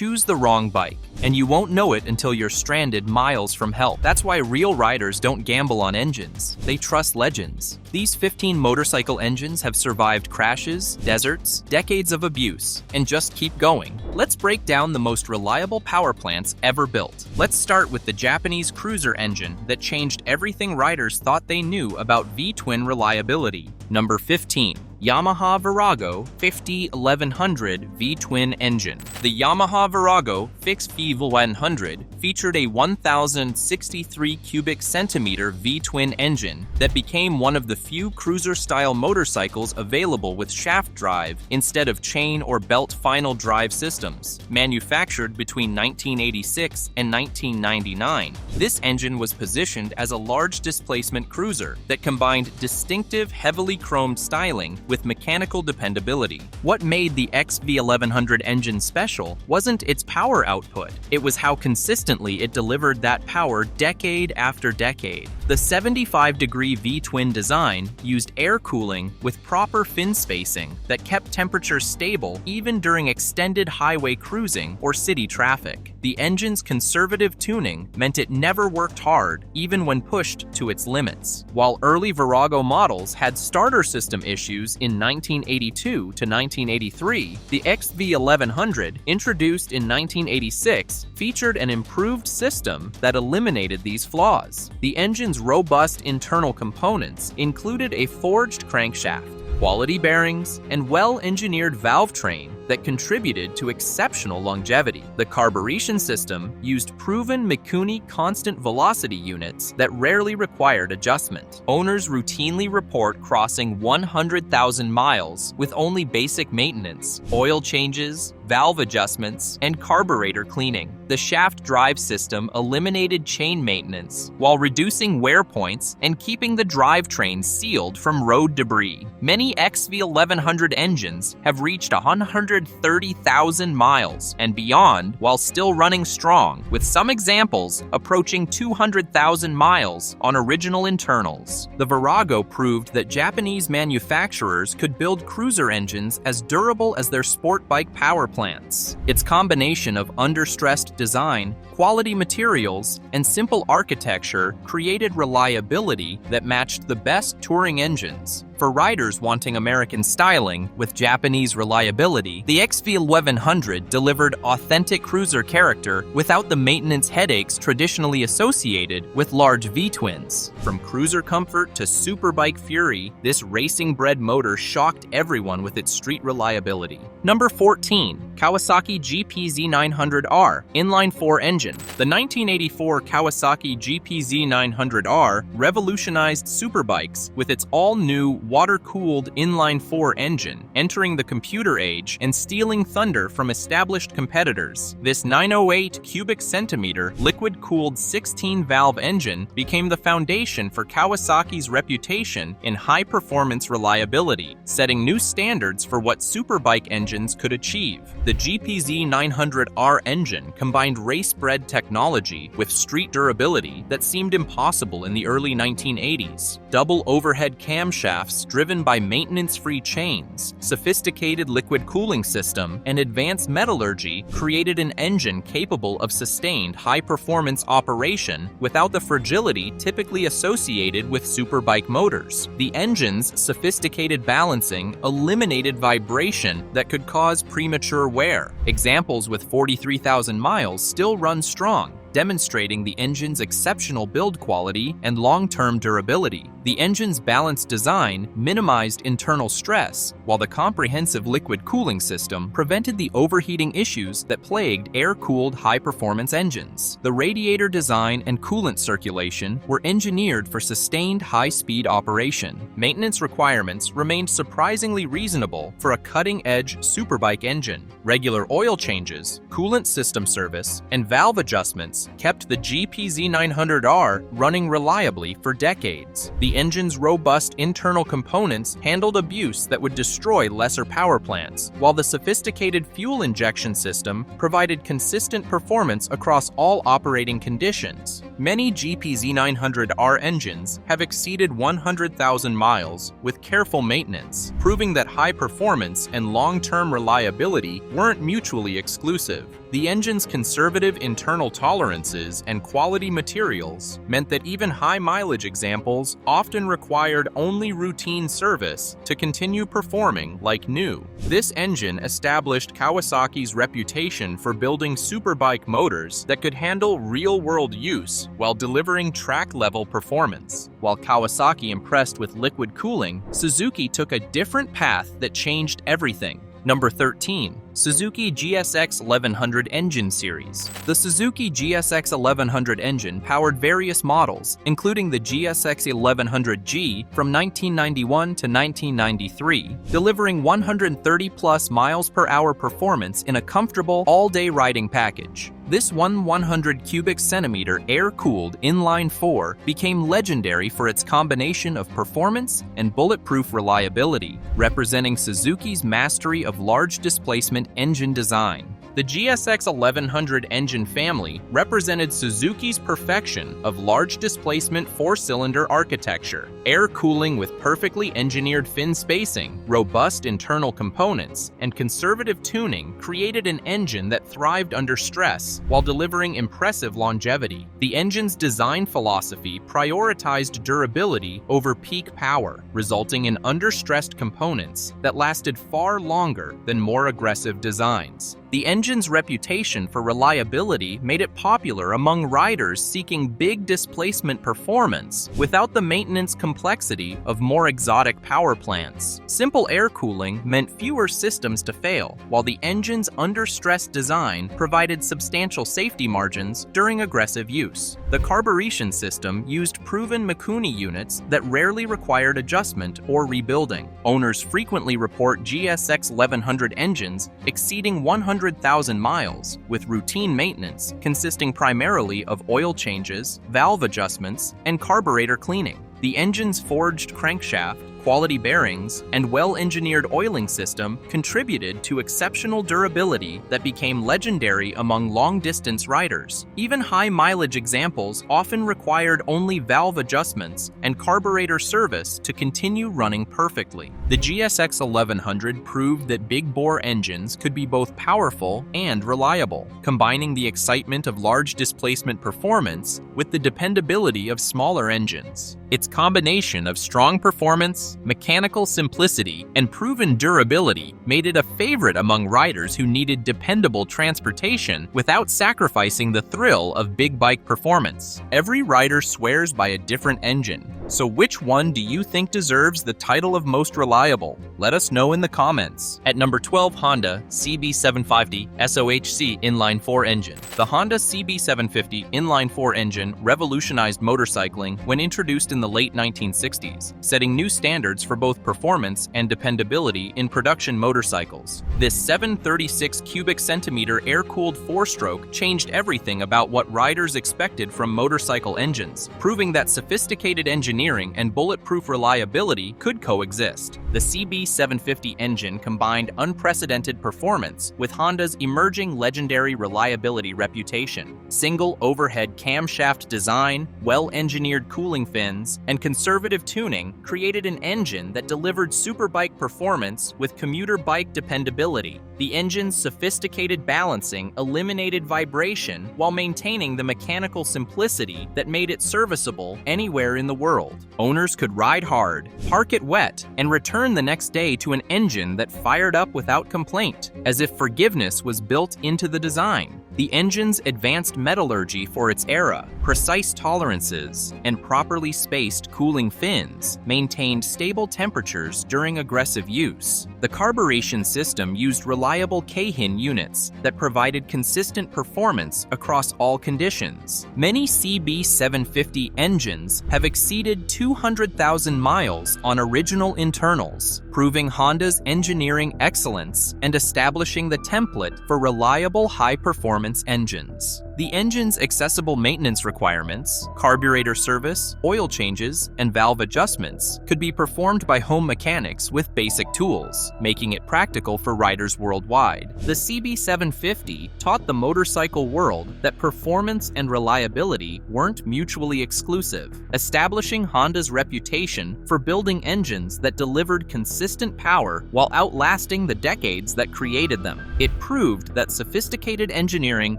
choose the wrong bike, and you won't know it until you're stranded miles from help. That's why real riders don't gamble on engines. They trust legends. These 15 motorcycle engines have survived crashes, deserts, decades of abuse, and just keep going. Let's break down the most reliable power plants ever built. Let's start with the Japanese cruiser engine that changed everything riders thought they knew about V-twin reliability. Number 15. Yamaha Verago 50-1100 V-twin engine. The Yamaha Verago 50-1100 featured a 1,063 cubic centimeter V-twin engine that became one of the few cruiser-style motorcycles available with shaft drive instead of chain or belt final drive systems. Manufactured between 1986 and 1999, this engine was positioned as a large displacement cruiser that combined distinctive, heavily chromed styling with mechanical dependability. What made the XV1100 engine special wasn't its power output, it was how consistently it delivered that power decade after decade. The 75-degree V-twin design used air cooling with proper fin spacing that kept temperatures stable even during extended highway cruising or city traffic. The engine's conservative tuning meant it never worked hard, even when pushed to its limits. While early Verago models had starter system issues in 1982 to 1983, the XV1100, introduced in 1986, featured an improved system that eliminated these flaws. The engine's robust internal components included a forged crankshaft, quality bearings, and well-engineered valve train that contributed to exceptional longevity. The carburation system used proven Mikuni constant velocity units that rarely required adjustment. Owners routinely report crossing 100,000 miles with only basic maintenance, oil changes, valve adjustments, and carburetor cleaning. The shaft drive system eliminated chain maintenance while reducing wear points and keeping the drivetrain sealed from road debris. Many XV1100 engines have reached 130,000 miles and beyond while still running strong, with some examples approaching 200,000 miles on original internals. The Verago proved that Japanese manufacturers could build cruiser engines as durable as their sport bike power plants. Its combination of under-stressed design, quality materials, and simple architecture created reliability that matched the best touring engines. For riders wanting American styling with Japanese reliability, the XV1100 delivered authentic cruiser character without the maintenance headaches traditionally associated with large V-twins. From cruiser comfort to superbike fury, this racing-bred motor shocked everyone with its street reliability. Number 14. Kawasaki GPZ900R inline-4 engine. The 1984 Kawasaki GPZ900R revolutionized superbikes with its all-new water-cooled inline-4 engine, entering the computer age and stealing thunder from established competitors. This 908 cubic centimeter liquid-cooled 16-valve engine became the foundation for Kawasaki's reputation in high-performance reliability, setting new standards for what superbike engines could achieve. The GPZ900R engine combined race-bred technology with street durability that seemed impossible in the early 1980s. Double overhead camshafts driven by maintenance-free chains, sophisticated liquid cooling system, and advanced metallurgy created an engine capable of sustained high-performance operation without the fragility typically associated with superbike motors. The engine's sophisticated balancing eliminated vibration that could cause premature wear. Examples with 43,000 miles still run strong, demonstrating the engine's exceptional build quality and long-term durability. The engine's balanced design minimized internal stress, while the comprehensive liquid cooling system prevented the overheating issues that plagued air-cooled high-performance engines. The radiator design and coolant circulation were engineered for sustained high-speed operation. Maintenance requirements remained surprisingly reasonable for a cutting-edge superbike engine. Regular oil changes, coolant system service, and valve adjustments kept the GPZ900R running reliably for decades. The engine's robust internal components handled abuse that would destroy lesser power plants, while the sophisticated fuel injection system provided consistent performance across all operating conditions. Many GPZ900R engines have exceeded 100,000 miles with careful maintenance, proving that high performance and long-term reliability weren't mutually exclusive. The engine's conservative internal tolerances and quality materials meant that even high-mileage examples often required only routine service to continue performing like new. This engine established Kawasaki's reputation for building superbike motors that could handle real-world use while delivering track-level performance. While Kawasaki impressed with liquid cooling, Suzuki took a different path that changed everything. Number 13. Suzuki GSX100 engine series. The Suzuki GSX100 engine powered various models, including the GSX100G from 1991 to 1993, delivering 130+ miles per hour performance in a comfortable all-day riding package. This 100 cubic centimeter air-cooled inline-4 became legendary for its combination of performance and bulletproof reliability, representing Suzuki's mastery of large displacement engine design. The GSX100 engine family represented Suzuki's perfection of large displacement 4-cylinder architecture. Air cooling with perfectly engineered fin spacing, robust internal components, and conservative tuning created an engine that thrived under stress while delivering impressive longevity. The engine's design philosophy prioritized durability over peak power, resulting in understressed components that lasted far longer than more aggressive designs. The engine's reputation for reliability made it popular among riders seeking big displacement performance without the maintenance complexity of more exotic power plants. Simple air cooling meant fewer systems to fail, while the engine's under-stress design provided substantial safety margins during aggressive use. The carburation system used proven Mikuni units that rarely required adjustment or rebuilding. Owners frequently report GSX100 engines exceeding 100,000 miles, with routine maintenance consisting primarily of oil changes, valve adjustments, and carburetor cleaning. The engine's forged crankshaft, quality bearings, and well-engineered oiling system contributed to exceptional durability that became legendary among long-distance riders. Even high-mileage examples often required only valve adjustments and carburetor service to continue running perfectly. The GSX100 proved that big-bore engines could be both powerful and reliable, combining the excitement of large displacement performance with the dependability of smaller engines. Its combination of strong performance, mechanical simplicity, and proven durability made it a favorite among riders who needed dependable transportation without sacrificing the thrill of big bike performance. Every rider swears by a different engine, so which one do you think deserves the title of most reliable? Let us know in the comments. At number 12, Honda CB750 SOHC Inline-4 engine. The Honda CB750 Inline-4 engine revolutionized motorcycling when introduced in the late 1960s, setting new standards for both performance and dependability in production motorcycles. This 736 cubic centimeter air-cooled 4-stroke changed everything about what riders expected from motorcycle engines, proving that sophisticated engineering and bulletproof reliability could coexist. The CB750 engine combined unprecedented performance with Honda's emerging legendary reliability reputation. Single overhead camshaft design, well-engineered cooling fins, and conservative tuning created an engine that delivered superbike performance with commuter bike dependability. The engine's sophisticated balancing eliminated vibration while maintaining the mechanical simplicity that made it serviceable anywhere in the world. Owners could ride hard, park it wet, and return the next day to an engine that fired up without complaint, as if forgiveness was built into the design. The engine's advanced metallurgy for its era, precise tolerances, and properly spaced cooling fins maintained stable temperatures during aggressive use. The carburation system used reliable Keihin units that provided consistent performance across all conditions. Many CB750 engines have exceeded 200,000 miles on original internals, proving Honda's engineering excellence and establishing the template for reliable high-performance engines. The engine's accessible maintenance requirements, carburetor service, oil changes, and valve adjustments could be performed by home mechanics with basic tools, making it practical for riders worldwide. The CB750 taught the motorcycle world that performance and reliability weren't mutually exclusive, establishing Honda's reputation for building engines that delivered consistent consistent power while outlasting the decades that created them. It proved that sophisticated engineering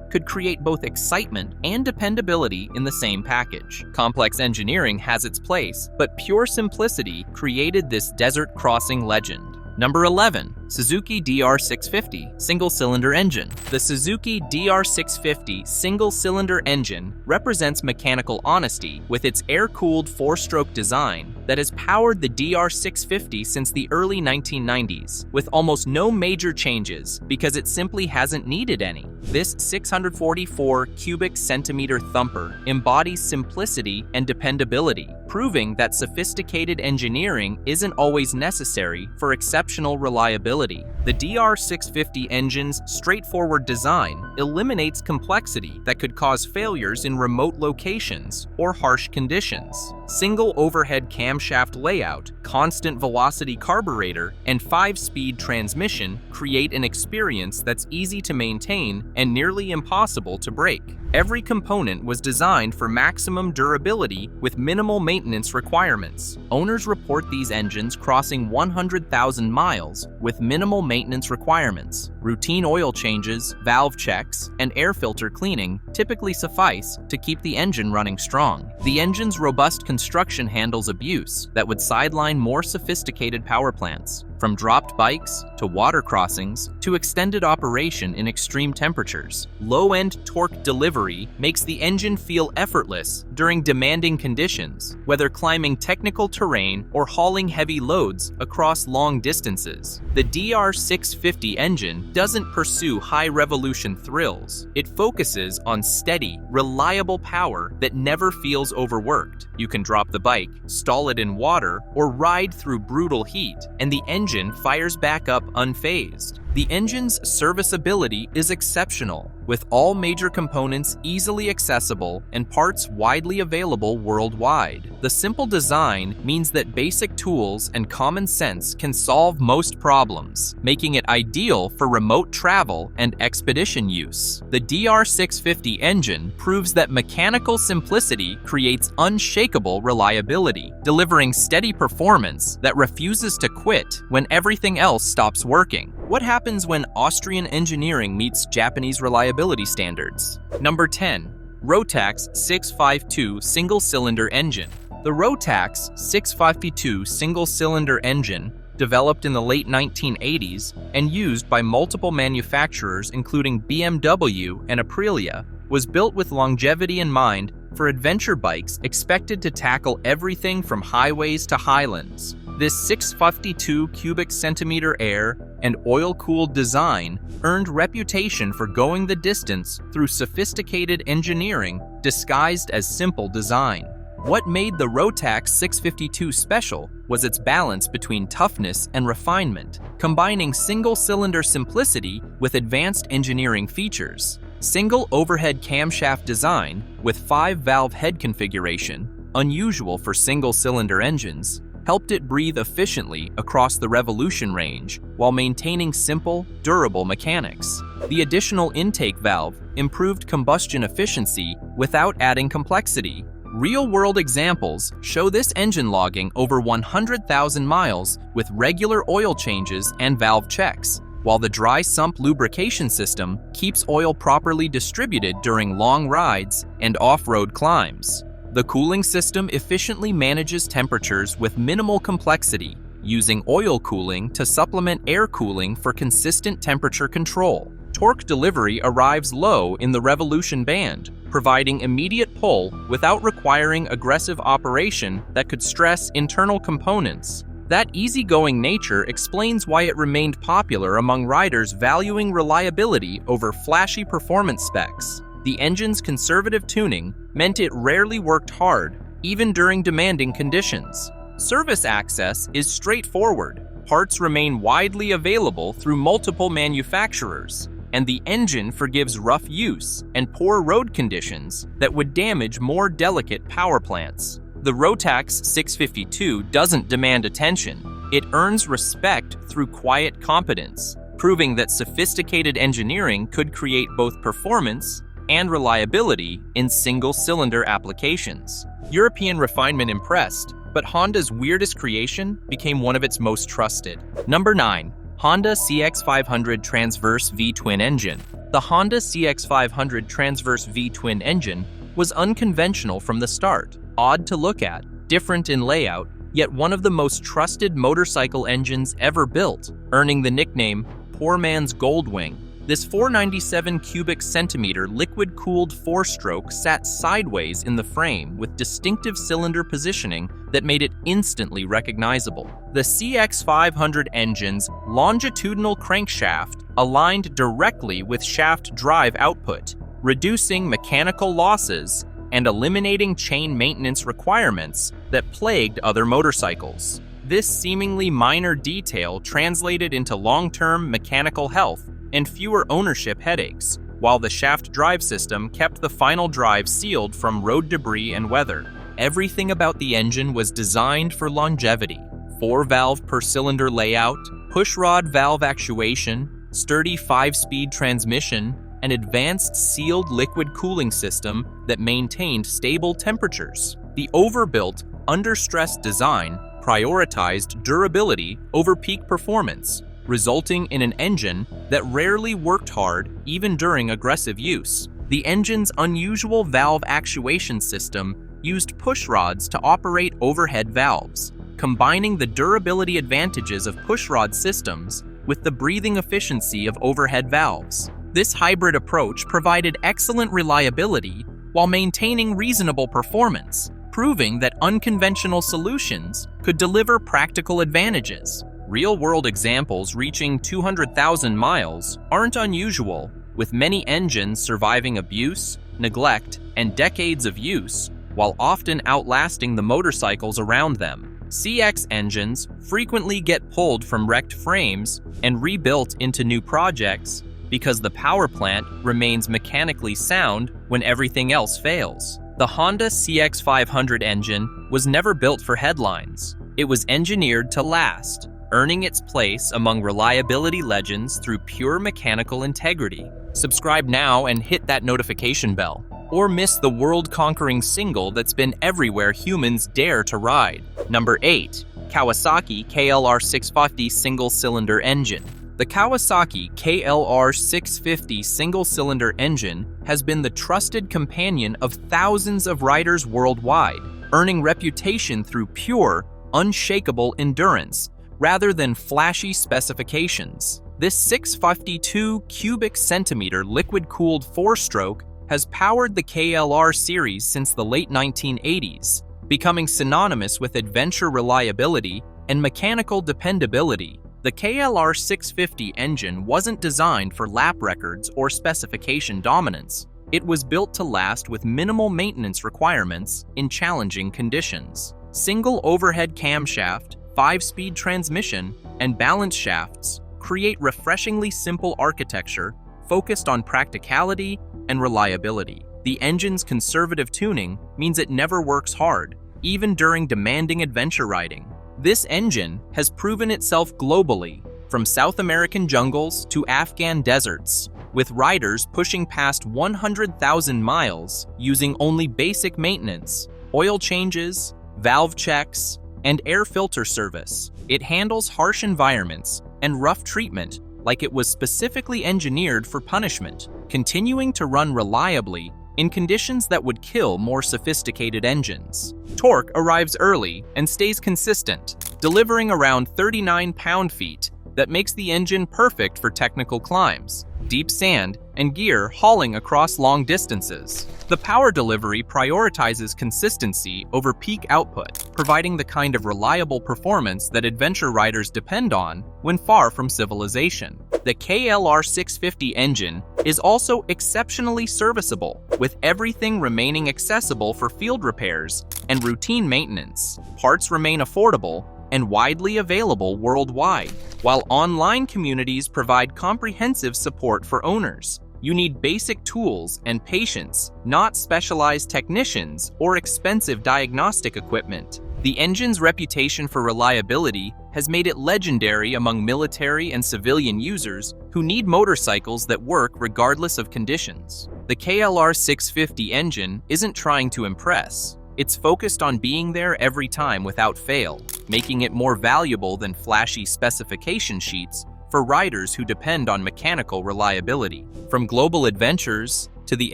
could create both excitement and dependability in the same package. Complex engineering has its place, but pure simplicity created this desert-crossing legend. Number 11. Suzuki DR650 single-cylinder engine. The Suzuki DR650 single-cylinder engine represents mechanical honesty with its air-cooled four-stroke design that has powered the DR650 since the early 1990s, with almost no major changes because it simply hasn't needed any. This 644 cubic centimeter thumper embodies simplicity and dependability, proving that sophisticated engineering isn't always necessary for exceptional reliability. The DR650 engine's straightforward design eliminates complexity that could cause failures in remote locations or harsh conditions. Single overhead camshaft layout, constant velocity carburetor, and 5-speed transmission create an experience that's easy to maintain and nearly impossible to break. Every component was designed for maximum durability with minimal maintenance requirements. Owners report these engines crossing 100,000 miles with minimal maintenance requirements. Routine oil changes, valve checks, and air filter cleaning typically suffice to keep the engine running strong. The engine's robust construction handles abuse that would sideline more sophisticated power plants. From dropped bikes to water crossings to extended operation in extreme temperatures, low-end torque delivery makes the engine feel effortless during demanding conditions, whether climbing technical terrain or hauling heavy loads across long distances. The DR650 engine doesn't pursue high-revolution thrills. It focuses on steady, reliable power that never feels overworked. You can drop the bike, stall it in water, or ride through brutal heat, and the engine fires back up unfazed. The engine's serviceability is exceptional, with all major components easily accessible and parts widely available worldwide. The simple design means that basic tools and common sense can solve most problems, making it ideal for remote travel and expedition use. The DR650 engine proves that mechanical simplicity creates unshakable reliability, delivering steady performance that refuses to quit when everything else stops working. What happens when Austrian engineering meets Japanese reliability standards? Number 10. Rotax 652 single-cylinder engine. The Rotax 652 single-cylinder engine, developed in the late 1980s and used by multiple manufacturers including BMW and Aprilia, was built with longevity in mind for adventure bikes expected to tackle everything from highways to highlands. This 652 cubic centimeter air and oil-cooled design earned reputation for going the distance through sophisticated engineering disguised as simple design. What made the Rotax 652 special was its balance between toughness and refinement, combining single-cylinder simplicity with advanced engineering features. Single overhead camshaft design with 5-valve head configuration, unusual for single-cylinder engines, helped it breathe efficiently across the revolution range while maintaining simple, durable mechanics. The additional intake valve improved combustion efficiency without adding complexity. Real-world examples show this engine logging over 100,000 miles with regular oil changes and valve checks, while the dry sump lubrication system keeps oil properly distributed during long rides and off-road climbs. The cooling system efficiently manages temperatures with minimal complexity, using oil cooling to supplement air cooling for consistent temperature control. Torque delivery arrives low in the revolution band, providing immediate pull without requiring aggressive operation that could stress internal components. That easygoing nature explains why it remained popular among riders valuing reliability over flashy performance specs. The engine's conservative tuning meant it rarely worked hard, even during demanding conditions. Service access is straightforward. Parts remain widely available through multiple manufacturers, and the engine forgives rough use and poor road conditions that would damage more delicate power plants. The Rotax 652 doesn't demand attention. It earns respect through quiet competence, proving that sophisticated engineering could create both performance and reliability in single-cylinder applications. European refinement impressed, but Honda's weirdest creation became one of its most trusted. Number 9. Honda CX500 Transverse V-Twin Engine. The Honda CX500 Transverse V-Twin Engine was unconventional from the start, odd to look at, different in layout, yet one of the most trusted motorcycle engines ever built, earning the nickname Poor Man's Goldwing. This 497 cubic centimeter liquid-cooled four-stroke sat sideways in the frame with distinctive cylinder positioning that made it instantly recognizable. The CX500 engine's longitudinal crankshaft aligned directly with shaft drive output, reducing mechanical losses and eliminating chain maintenance requirements that plagued other motorcycles. This seemingly minor detail translated into long-term mechanical health and fewer ownership headaches, while the shaft drive system kept the final drive sealed from road debris and weather. Everything about the engine was designed for longevity. 4-valve per cylinder layout, pushrod valve actuation, sturdy 5-speed transmission, an advanced sealed liquid cooling system that maintained stable temperatures. The overbuilt, under-stress design prioritized durability over peak performance, resulting in an engine that rarely worked hard even during aggressive use. The engine's unusual valve actuation system used pushrods to operate overhead valves, combining the durability advantages of pushrod systems with the breathing efficiency of overhead valves. This hybrid approach provided excellent reliability while maintaining reasonable performance, proving that unconventional solutions could deliver practical advantages. Real-world examples reaching 200,000 miles aren't unusual, with many engines surviving abuse, neglect, and decades of use, while often outlasting the motorcycles around them. CX engines frequently get pulled from wrecked frames and rebuilt into new projects because the power plant remains mechanically sound when everything else fails. The Honda CX500 engine was never built for headlines. It was engineered to last, earning its place among reliability legends through pure mechanical integrity. Subscribe now and hit that notification bell, or miss the world-conquering single that's been everywhere humans dare to ride. Number 8. Kawasaki KLR 650 Single-Cylinder Engine. The Kawasaki KLR 650 single-cylinder engine has been the trusted companion of thousands of riders worldwide, earning reputation through pure, unshakable endurance rather than flashy specifications. This 652 cubic centimeter liquid-cooled four-stroke has powered the KLR series since the late 1980s, becoming synonymous with adventure reliability and mechanical dependability. The KLR 650 engine wasn't designed for lap records or specification dominance. It was built to last with minimal maintenance requirements in challenging conditions. Single overhead camshaft, 5-speed transmission, and balance shafts create refreshingly simple architecture focused on practicality and reliability. The engine's conservative tuning means it never works hard, even during demanding adventure riding. This engine has proven itself globally, from South American jungles to Afghan deserts, with riders pushing past 100,000 miles using only basic maintenance, oil changes, valve checks, and air filter service. It handles harsh environments and rough treatment like it was specifically engineered for punishment, continuing to run reliably in conditions that would kill more sophisticated engines. Torque arrives early and stays consistent, delivering around 39 pound-feet that makes the engine perfect for technical climbs, deep sand, and gear hauling across long distances. The power delivery prioritizes consistency over peak output, providing the kind of reliable performance that adventure riders depend on when far from civilization. The KLR 650 engine is also exceptionally serviceable, with everything remaining accessible for field repairs and routine maintenance. Parts remain affordable and widely available worldwide, while online communities provide comprehensive support for owners. You need basic tools and patience, not specialized technicians or expensive diagnostic equipment. The engine's reputation for reliability has made it legendary among military and civilian users who need motorcycles that work regardless of conditions. The KLR 650 engine isn't trying to impress. It's focused on being there every time without fail, making it more valuable than flashy specification sheets for riders who depend on mechanical reliability. From global adventures to the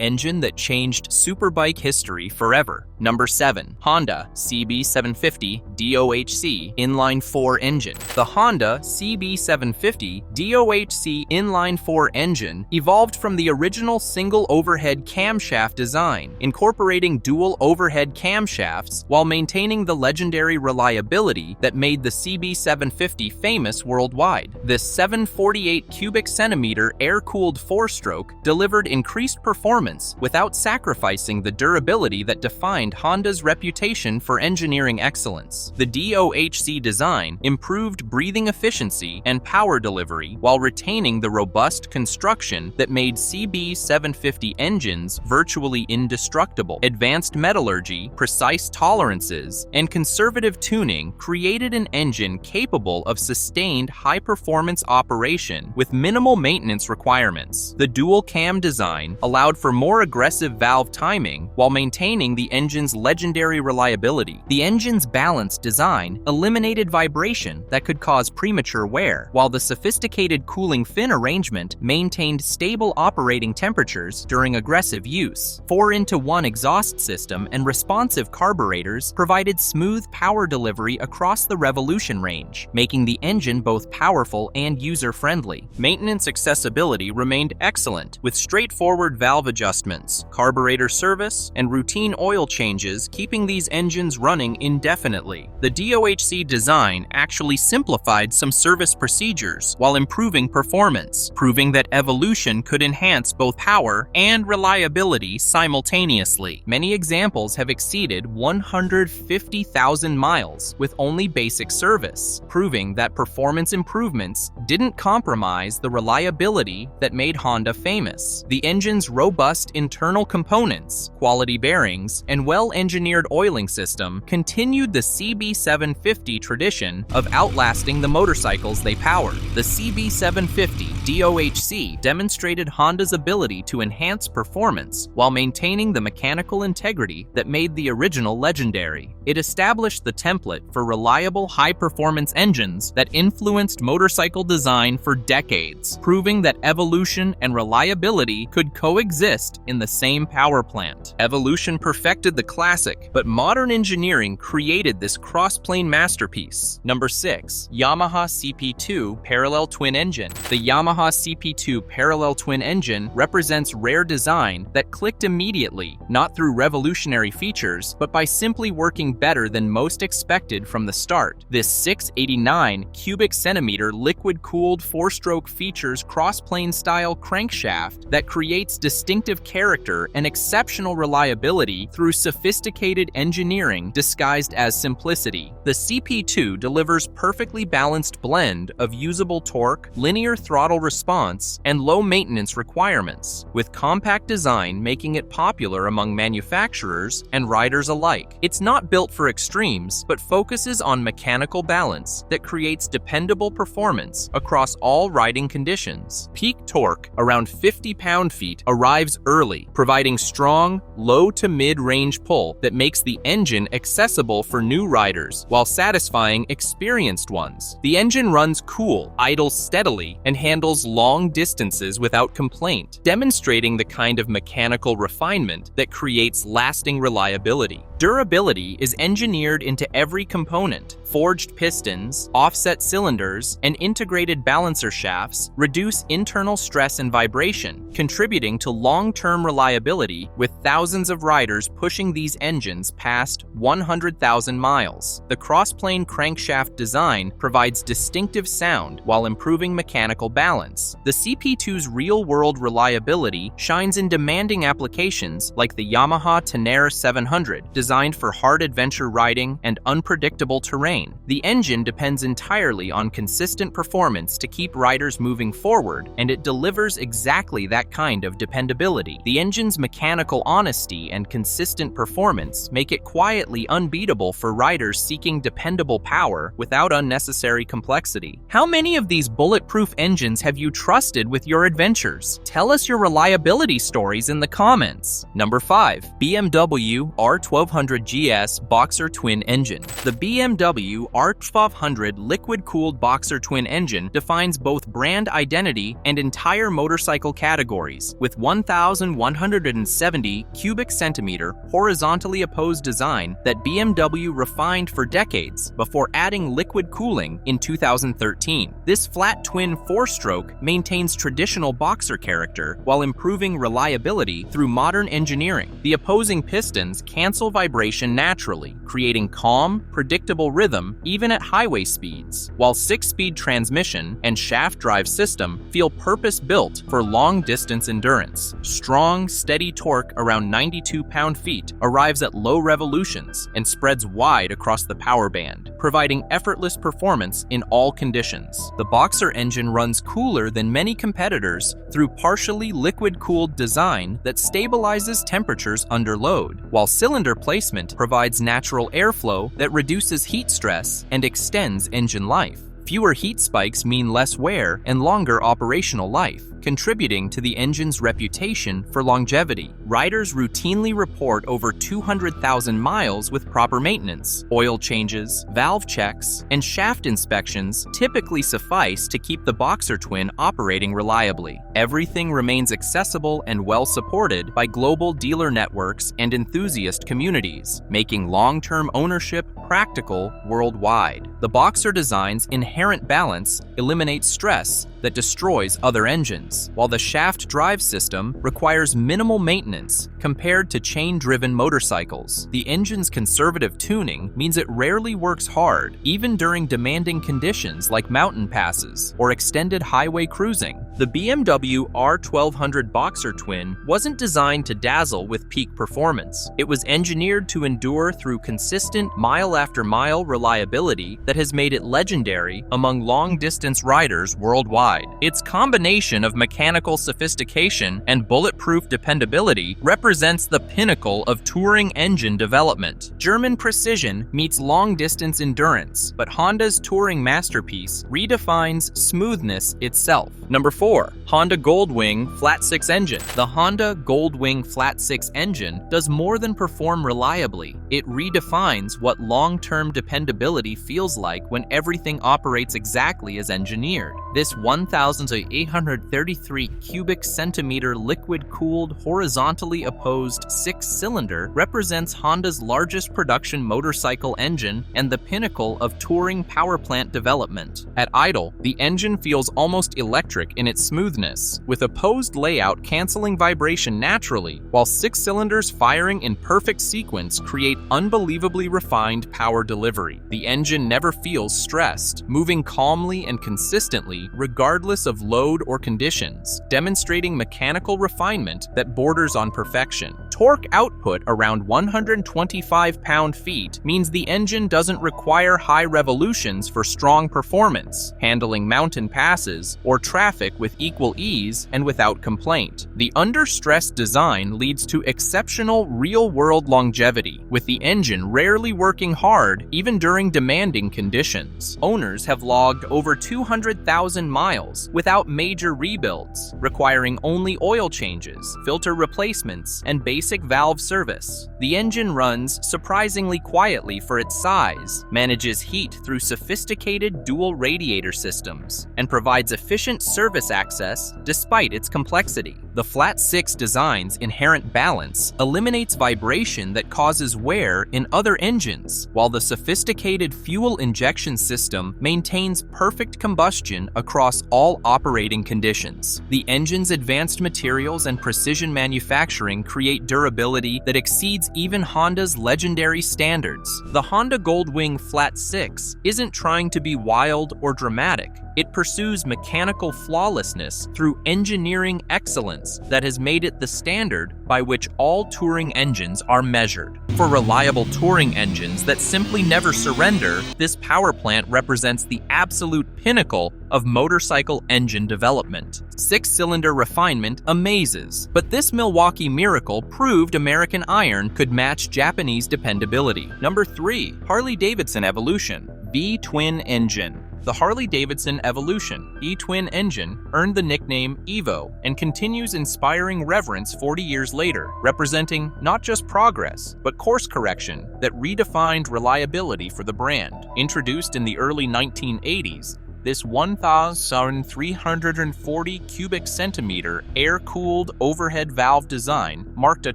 engine that changed superbike history forever. Number 7. Honda CB750 DOC Inline-4 Engine. The Honda CB750 DOC Inline-4 engine evolved from the original single overhead camshaft design, incorporating dual overhead camshafts while maintaining the legendary reliability that made the CB750 famous worldwide. This 748 cubic centimeter air-cooled four-stroke delivered increased performance without sacrificing the durability that defined Honda's reputation for engineering excellence. The DOC design improved breathing efficiency and power delivery while retaining the robust construction that made CB750 engines virtually indestructible. Advanced metallurgy, precise tolerances, and conservative tuning created an engine capable of sustained high-performance operation with minimal maintenance requirements. The dual-cam design allowed for more aggressive valve timing while maintaining the engine's legendary reliability. The engine's balanced design eliminated vibration that could cause premature wear, while the sophisticated cooling fin arrangement maintained stable operating temperatures during aggressive use. 4-into-1 exhaust system and responsive carburetors provided smooth power delivery across the revolution range, making the engine both powerful and user-friendly. Maintenance accessibility remained excellent, with straightforward valve adjustments, carburetor service, and routine oil changes keeping these engines running indefinitely. The DOC design actually simplified some service procedures while improving performance, proving that evolution could enhance both power and reliability simultaneously. Many examples have exceeded 150,000 miles with only basic service, proving that performance improvements didn't compromise the reliability that made Honda famous. The engine's robust internal components, quality bearings, and well-engineered oiling system continued the CB750 tradition of outlasting the motorcycles they powered. The CB750 DOC demonstrated Honda's ability to enhance performance while maintaining the mechanical integrity that made the original legendary. It established the template for reliable high-performance engines that influenced motorcycle design for decades, proving that evolution and reliability could coexist in the same power plant. Evolution perfected the classic, but modern engineering created this cross-plane masterpiece. Number 6. Yamaha CP2 Parallel Twin Engine. The Yamaha CP2 Parallel Twin Engine represents rare design that clicked immediately, not through revolutionary features, but by simply working better than most expected from the start. This 689 cubic centimeter liquid-cooled four-stroke features cross-plane style crankshaft that creates distinctive character and exceptional reliability through sophisticated engineering disguised as simplicity. The CP2 delivers perfectly balanced blend of usable torque, linear throttle response, and low maintenance requirements, with compact design making it popular among manufacturers and riders alike. It's not built for extremes, but focuses on mechanical balance that creates dependable performance across all riding conditions. Peak torque, around 50 pound-feet, arrives early, providing strong, low to mid-range pull that makes the engine accessible for new riders while satisfying experienced ones. The engine runs cool, idles steadily, and handles long distances without complaint, demonstrating the kind of mechanical refinement that creates lasting reliability. Durability is engineered into every component. Forged pistons, offset cylinders, and integrated balancer shafts reduce internal stress and vibration, contributing to long-term reliability with thousands of riders pushing these engines past 100,000 miles. The cross-plane crankshaft design provides distinctive sound while improving mechanical balance. The CP2's real-world reliability shines in demanding applications like the Yamaha Tenere 700, designed for hard adventure riding and unpredictable terrain. The engine depends entirely on consistent performance to keep riders moving forward, and it delivers exactly that kind of dependability. The engine's mechanical honesty and consistent performance make it quietly unbeatable for riders seeking dependable power without unnecessary complexity. How many of these bulletproof engines have you trusted with your adventures? Tell us your reliability stories in the comments. Number 5. BMW R1200 R500 GS Boxer Twin Engine. The BMW R500 liquid-cooled Boxer Twin Engine defines both brand identity and entire motorcycle categories, with 1,170 cubic centimeter horizontally opposed design that BMW refined for decades before adding liquid cooling in 2013. This flat twin four-stroke maintains traditional boxer character while improving reliability through modern engineering. The opposing pistons cancel vibration naturally, creating calm, predictable rhythm even at highway speeds, while 6-speed transmission and shaft drive system feel purpose-built for long-distance endurance. Strong, steady torque around 92 pound-feet arrives at low revolutions and spreads wide across the power band, providing effortless performance in all conditions. The Boxer engine runs cooler than many competitors through partially liquid-cooled design that stabilizes temperatures under load, while cylinder placement provides natural airflow that reduces heat stress and extends engine life. Fewer heat spikes mean less wear and longer operational life, contributing to the engine's reputation for longevity. Riders routinely report over 200,000 miles with proper maintenance. Oil changes, valve checks, and shaft inspections typically suffice to keep the Boxer Twin operating reliably. Everything remains accessible and well supported by global dealer networks and enthusiast communities, making long-term ownership practical worldwide. The Boxer design's inherent balance eliminates stress that destroys other engines, while the shaft drive system requires minimal maintenance compared to chain-driven motorcycles. The engine's conservative tuning means it rarely works hard, even during demanding conditions like mountain passes or extended highway cruising. The BMW R1200 Boxer Twin wasn't designed to dazzle with peak performance. It was engineered to endure through consistent mile-after-mile reliability that has made it legendary among long-distance riders worldwide. Its combination of mechanical sophistication and bulletproof dependability represents the pinnacle of touring engine development. German precision meets long-distance endurance, but Honda's touring masterpiece redefines smoothness itself. Number 4. Honda Goldwing Flat 6 Engine. The Honda Goldwing Flat 6 engine does more than perform reliably. It redefines what long-term dependability feels like when everything operates exactly as engineered. This 1,833 cubic centimeter liquid-cooled, horizontally opposed 6-cylinder represents Honda's largest production motorcycle engine and the pinnacle of touring power plant development. At idle, the engine feels almost electric in its smoothness, with opposed layout canceling vibration naturally, while 6 cylinders firing in perfect sequence create unbelievably refined power delivery. The engine never feels stressed, moving calmly and consistently regardless of load or conditions, demonstrating mechanical refinement that borders on perfection. Torque output around 125 pound-feet means the engine doesn't require high revolutions for strong performance, handling mountain passes or traffic with equal ease and without complaint. The under-stress design leads to exceptional real-world longevity, with the engine rarely working hard even during demanding conditions. Owners have logged over 200,000 miles without major rebuilds, requiring only oil changes, filter replacements, and basic valve service. The engine runs surprisingly quietly for its size, manages heat through sophisticated dual radiator systems, and provides efficient service access despite its complexity. The Flat 6 design's inherent balance eliminates vibration that causes wear in other engines, while the sophisticated fuel injection system maintains perfect combustion across all operating conditions. The engine's advanced materials and precision manufacturing create durability that exceeds even Honda's legendary standards. The Honda Goldwing Flat 6 isn't trying to be wild or dramatic. It pursues mechanical flawlessness through engineering excellence that has made it the standard by which all touring engines are measured. For reliable touring engines that simply never surrender, this power plant represents the absolute pinnacle of motorcycle engine development. 6-cylinder refinement amazes, but this Milwaukee miracle proved American iron could match Japanese dependability. Number 3. Harley-Davidson Evolution V-Twin Engine. The Harley-Davidson Evolution E-twin engine earned the nickname Evo and continues inspiring reverence 40 years later, representing not just progress, but course correction that redefined reliability for the brand. Introduced in the early 1980s, this 1,340 cubic centimeter air-cooled overhead valve design marked a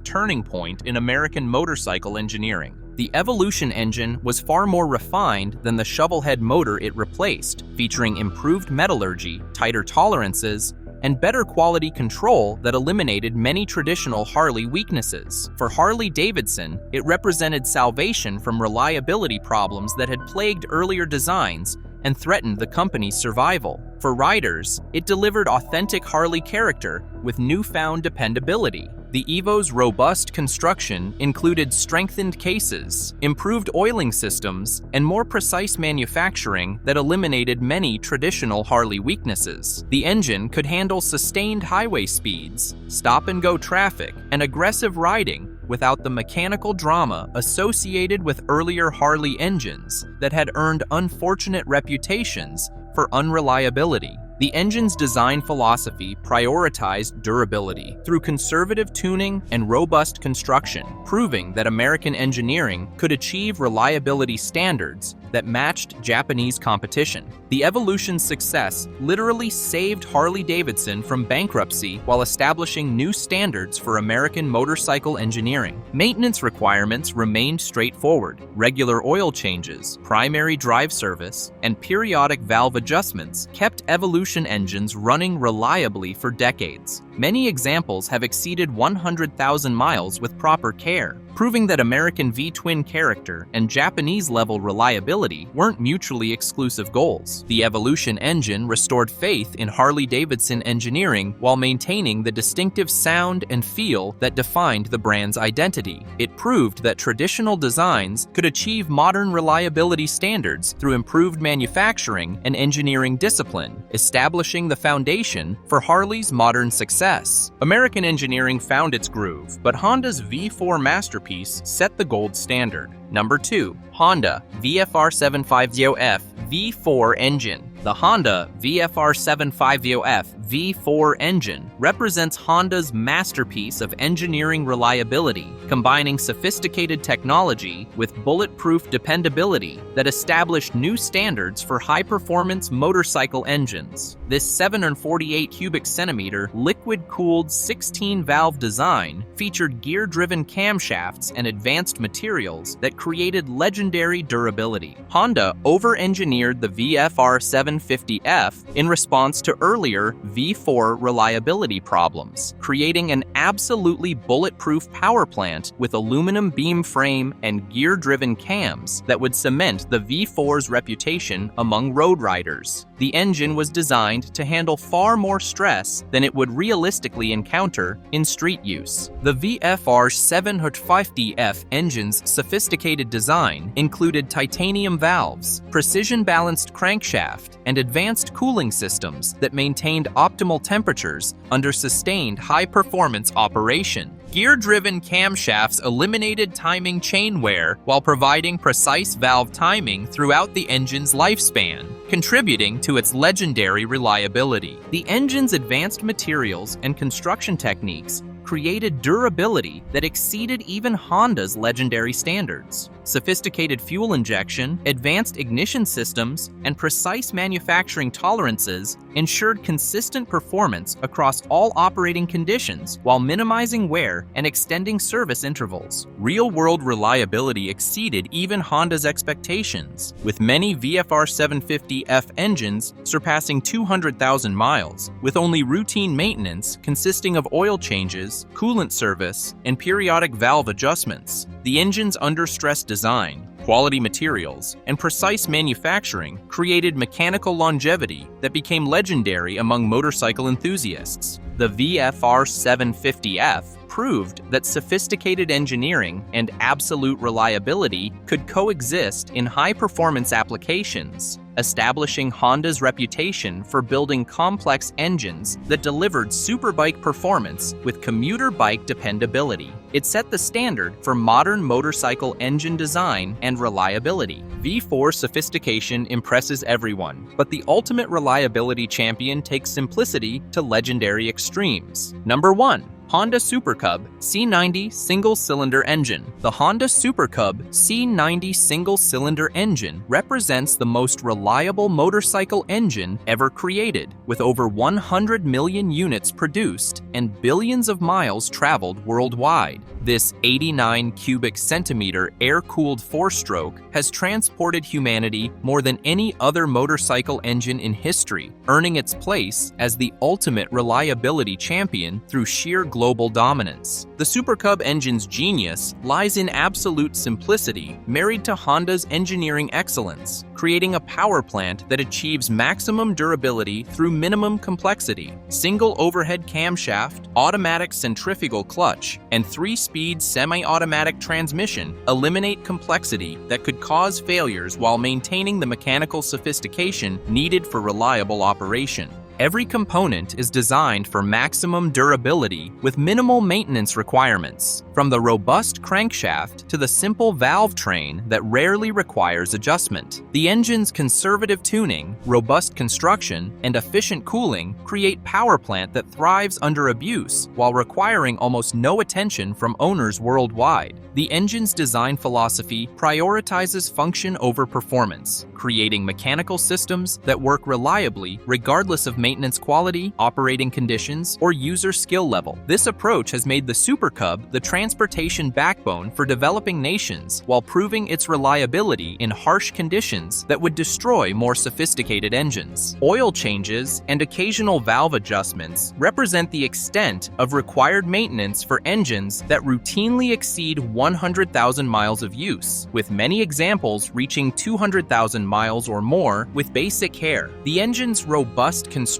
turning point in American motorcycle engineering. The Evolution engine was far more refined than the shovelhead motor it replaced, featuring improved metallurgy, tighter tolerances, and better quality control that eliminated many traditional Harley weaknesses. For Harley-Davidson, it represented salvation from reliability problems that had plagued earlier designs and threatened the company's survival. For riders, it delivered authentic Harley character with newfound dependability. The Evo's robust construction included strengthened cases, improved oiling systems, and more precise manufacturing that eliminated many traditional Harley weaknesses. The engine could handle sustained highway speeds, stop-and-go traffic, and aggressive riding without the mechanical drama associated with earlier Harley engines that had earned unfortunate reputations for unreliability. The engine's design philosophy prioritized durability through conservative tuning and robust construction, proving that American engineering could achieve reliability standards that matched Japanese competition. The Evolution's success literally saved Harley-Davidson from bankruptcy while establishing new standards for American motorcycle engineering. Maintenance requirements remained straightforward. Regular oil changes, primary drive service, and periodic valve adjustments kept Evolution engines running reliably for decades. Many examples have exceeded 100,000 miles with proper care, proving that American V-twin character and Japanese-level reliability weren't mutually exclusive goals. The Evolution engine restored faith in Harley-Davidson engineering while maintaining the distinctive sound and feel that defined the brand's identity. It proved that traditional designs could achieve modern reliability standards through improved manufacturing and engineering discipline, establishing the foundation for Harley's modern success. American engineering found its groove, but Honda's V4 masterpiece set the gold standard. Number 2. Honda VFR750F V4 engine. The Honda VFR750F V4 engine represents Honda's masterpiece of engineering reliability, combining sophisticated technology with bulletproof dependability that established new standards for high-performance motorcycle engines. This 748 cubic centimeter liquid-cooled 16-valve design featured gear-driven camshafts and advanced materials that created legendary durability. Honda over-engineered the VFR750F in response to earlier V4 reliability problems, creating an absolutely bulletproof power plant with aluminum beam frame and gear-driven cams that would cement the V4's reputation among road riders. The engine was designed to handle far more stress than it would realistically encounter in street use. The VFR750F engine's sophisticated design included titanium valves, precision-balanced crankshaft, and advanced cooling systems that maintained optimal temperatures under sustained high-performance operation. Gear-driven camshafts eliminated timing chain wear while providing precise valve timing throughout the engine's lifespan, contributing to its legendary reliability. The engine's advanced materials and construction techniques created durability that exceeded even Honda's legendary standards. Sophisticated fuel injection, advanced ignition systems, and precise manufacturing tolerances ensured consistent performance across all operating conditions while minimizing wear and extending service intervals. Real-world reliability exceeded even Honda's expectations, with many VFR750F engines surpassing 200,000 miles, with only routine maintenance consisting of oil changes, coolant service, and periodic valve adjustments. The engine's under-stress design, quality materials, and precise manufacturing created mechanical longevity that became legendary among motorcycle enthusiasts. The VFR750F proved that sophisticated engineering and absolute reliability could coexist in high-performance applications, establishing Honda's reputation for building complex engines that delivered superbike performance with commuter bike dependability. It set the standard for modern motorcycle engine design and reliability. V4 sophistication impresses everyone, but the ultimate reliability champion takes simplicity to legendary extremes. Number 1. Honda Super Cub C90 single-cylinder engine. The Honda Super Cub C90 single-cylinder engine represents the most reliable motorcycle engine ever created, with over 100 million units produced and billions of miles traveled worldwide. This 89 cubic centimeter air-cooled four-stroke has transported humanity more than any other motorcycle engine in history, earning its place as the ultimate reliability champion through sheer global dominance. The Super Cub engine's genius lies in absolute simplicity married to Honda's engineering excellence, creating a power plant that achieves maximum durability through minimum complexity. Single overhead camshaft, automatic centrifugal clutch, and 3-speed semi-automatic transmission eliminate complexity that could cause failures while maintaining the mechanical sophistication needed for reliable operation. Every component is designed for maximum durability with minimal maintenance requirements, from the robust crankshaft to the simple valve train that rarely requires adjustment. The engine's conservative tuning, robust construction, and efficient cooling create power plant that thrives under abuse while requiring almost no attention from owners worldwide. The engine's design philosophy prioritizes function over performance, creating mechanical systems that work reliably regardless of maintenance quality, operating conditions, or user skill level. This approach has made the Super Cub the transportation backbone for developing nations while proving its reliability in harsh conditions that would destroy more sophisticated engines. Oil changes and occasional valve adjustments represent the extent of required maintenance for engines that routinely exceed 100,000 miles of use, with many examples reaching 200,000 miles or more with basic care. The engine's robust construction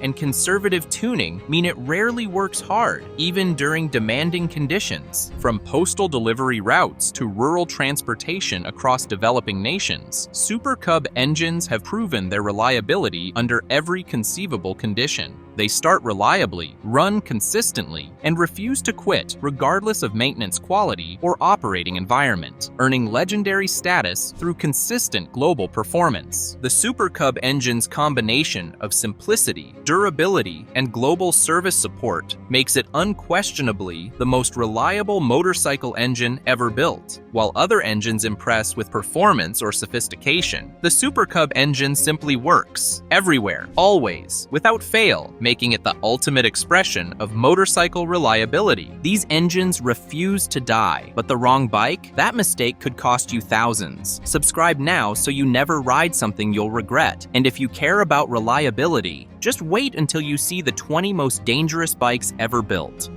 and conservative tuning mean it rarely works hard, even during demanding conditions. From postal delivery routes to rural transportation across developing nations, Super Cub engines have proven their reliability under every conceivable condition. They start reliably, run consistently, and refuse to quit regardless of maintenance quality or operating environment, earning legendary status through consistent global performance. The Super Cub engine's combination of simplicity, durability, and global service support makes it unquestionably the most reliable motorcycle engine ever built. While other engines impress with performance or sophistication, the Super Cub engine simply works, everywhere, always, without fail, making it the ultimate expression of motorcycle reliability. These engines refuse to die, but the wrong bike? That mistake could cost you thousands. Subscribe now so you never ride something you'll regret. And if you care about reliability, just wait until you see the 20 most dangerous bikes ever built.